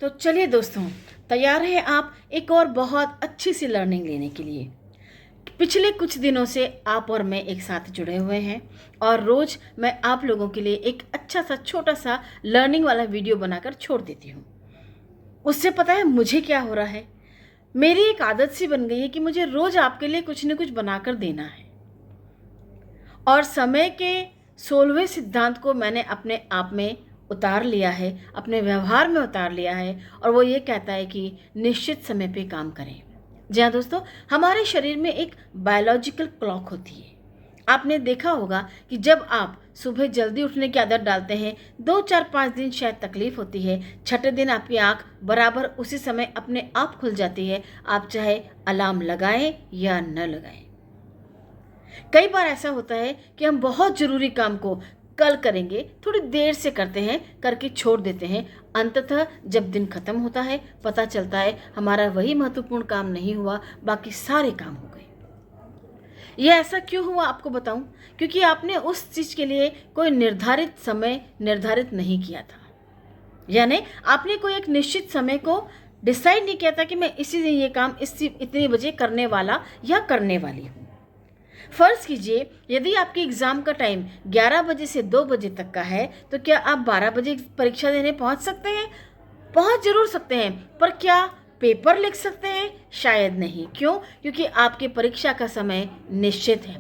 तो चलिए दोस्तों, तैयार हैं आप एक और बहुत अच्छी सी लर्निंग लेने के लिए। पिछले कुछ दिनों से आप और मैं एक साथ जुड़े हुए हैं और रोज़ मैं आप लोगों के लिए एक अच्छा सा छोटा सा लर्निंग वाला वीडियो बनाकर छोड़ देती हूँ। उससे पता है मुझे क्या हो रहा है, मेरी एक आदत सी बन गई है कि मुझे रोज़ आपके लिए कुछ न कुछ बनाकर देना है। और समय के 16वें सिद्धांत को मैंने अपने आप में उतार लिया है, अपने व्यवहार में उतार लिया है, और वो ये कहता है कि निश्चित समय पे काम करें। जी हाँ दोस्तों, हमारे शरीर में एक बायोलॉजिकल क्लॉक होती है। आपने देखा होगा कि जब आप सुबह जल्दी उठने की आदत डालते हैं, 2 4 5 दिन शायद तकलीफ होती है, छठे दिन आपकी आंख बराबर उसी समय अपने आप खुल जाती है, आप चाहे अलार्म लगाएं या न लगाएं। कई बार ऐसा होता है कि हम बहुत ज़रूरी काम को कल करेंगे, थोड़ी देर से करते हैं, करके छोड़ देते हैं। अंततः जब दिन खत्म होता है, पता चलता है हमारा वही महत्वपूर्ण काम नहीं हुआ, बाकी सारे काम हो गए। ये ऐसा क्यों हुआ आपको बताऊं? क्योंकि आपने उस चीज़ के लिए कोई निर्धारित समय निर्धारित नहीं किया था। यानी आपने कोई एक निश्चित समय को डिसाइड नहीं किया था कि मैं इसी दिन ये काम इतने बजे करने वाला या करने वाली हूँ। फर्ज कीजिए, यदि आपके एग्ज़ाम का टाइम 11 बजे से 2 बजे तक का है, तो क्या आप 12 बजे परीक्षा देने पहुंच सकते हैं? पहुंच जरूर सकते हैं, पर क्या पेपर लिख सकते हैं? शायद नहीं। क्यों? क्योंकि आपके परीक्षा का समय निश्चित है,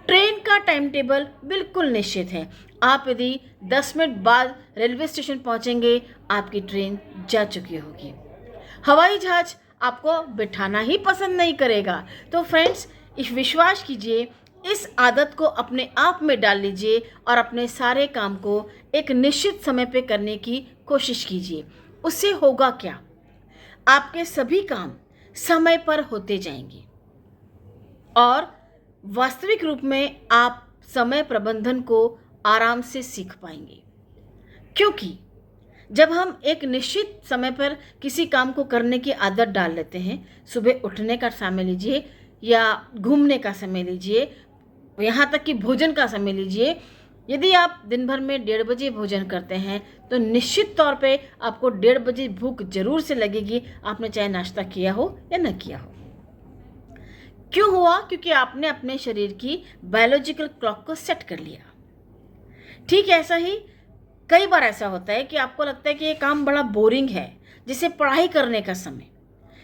ट्रेन का टाइम टेबल बिल्कुल निश्चित है। आप यदि 10 मिनट बाद रेलवे स्टेशन पहुंचेंगे, आपकी ट्रेन जा चुकी होगी। हवाई जहाज आपको बिठाना ही पसंद नहीं करेगा। तो फ्रेंड्स, इस विश्वास कीजिए, इस आदत को अपने आप में डाल लीजिए और अपने सारे काम को एक निश्चित समय पे करने की कोशिश कीजिए। उससे होगा क्या? आपके सभी काम समय पर होते जाएंगे और वास्तविक रूप में आप समय प्रबंधन को आराम से सीख पाएंगे। क्योंकि जब हम एक निश्चित समय पर किसी काम को करने की आदत डाल लेते हैं, सुबह उठने का समय लीजिए या घूमने का समय लीजिए, यहाँ तक कि भोजन का समय लीजिए। यदि आप दिन भर में 1:30 बजे भोजन करते हैं, तो निश्चित तौर पे आपको 1:30 बजे भूख जरूर से लगेगी, आपने चाहे नाश्ता किया हो या न किया हो। क्यों हुआ? क्योंकि आपने अपने शरीर की बायोलॉजिकल क्लॉक को सेट कर लिया। ठीक ऐसा ही कई बार ऐसा होता है कि आपको लगता है कि ये काम बड़ा बोरिंग है, जैसे पढ़ाई करने का समय।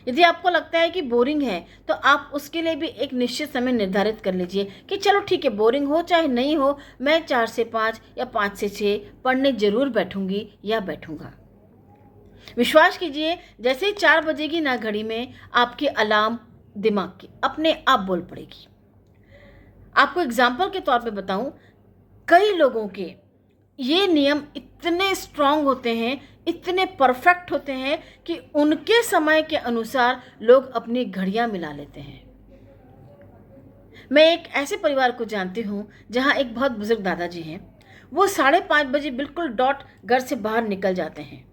यदि आपको लगता है कि बोरिंग है, तो आप उसके लिए भी एक निश्चित समय निर्धारित कर लीजिए कि चलो ठीक है, बोरिंग हो चाहे नहीं हो, मैं 4 से 5 या 5 से 6 पढ़ने जरूर बैठूंगी या बैठूंगा। विश्वास कीजिए, जैसे ही 4 बजेगी ना घड़ी में, आपकी अलार्म दिमाग की अपने आप बोल पड़ेगी। आपको एग्जाम्पल के तौर पे बताऊं, कई लोगों के ये नियम इतने स्ट्रांग होते हैं, इतने परफेक्ट होते हैं कि उनके समय के अनुसार लोग अपनी घड़ियां मिला लेते हैं। मैं एक ऐसे परिवार को जानती हूँ जहाँ एक बहुत बुजुर्ग दादाजी हैं। वो 5:30 बजे बिल्कुल डॉट घर से बाहर निकल जाते हैं।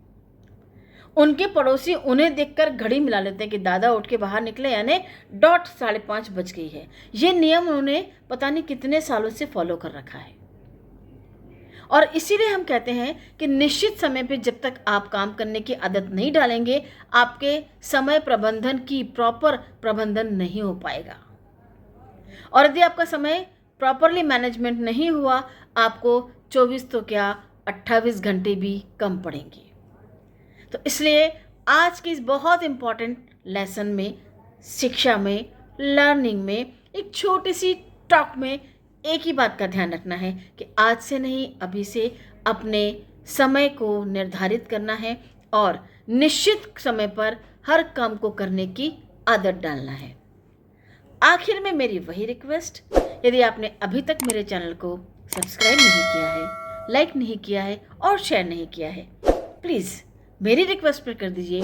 उनके पड़ोसी उन्हें देखकर घड़ी मिला लेते हैं कि दादा उठ के बाहर निकले, यानी डॉट 5:30 बज गई है। ये नियम उन्होंने पता नहीं कितने सालों से फॉलो कर रखा है। और इसीलिए हम कहते हैं कि निश्चित समय पे जब तक आप काम करने की आदत नहीं डालेंगे, आपके समय प्रबंधन की प्रॉपर प्रबंधन नहीं हो पाएगा। और यदि आपका समय प्रॉपरली मैनेजमेंट नहीं हुआ, आपको 24 तो क्या 28 घंटे भी कम पड़ेंगे। तो इसलिए आज की इस बहुत इम्पॉर्टेंट लेसन में, शिक्षा में, लर्निंग में, एक छोटी सी टॉक में एक ही बात का ध्यान रखना है कि आज से नहीं, अभी से अपने समय को निर्धारित करना है और निश्चित समय पर हर काम को करने की आदत डालना है। आखिर में मेरी वही रिक्वेस्ट, यदि आपने अभी तक मेरे चैनल को सब्सक्राइब नहीं किया है, लाइक नहीं किया है और शेयर नहीं किया है, प्लीज़ मेरी रिक्वेस्ट पर कर दीजिए।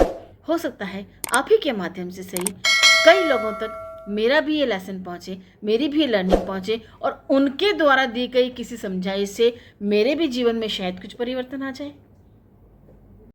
हो सकता है आप ही के माध्यम से सही कई लोगों तक मेरा भी ये लेसन पहुँचे, मेरी भी ये लर्निंग पहुँचे और उनके द्वारा दी गई किसी समझाइश से मेरे भी जीवन में शायद कुछ परिवर्तन आ जाए।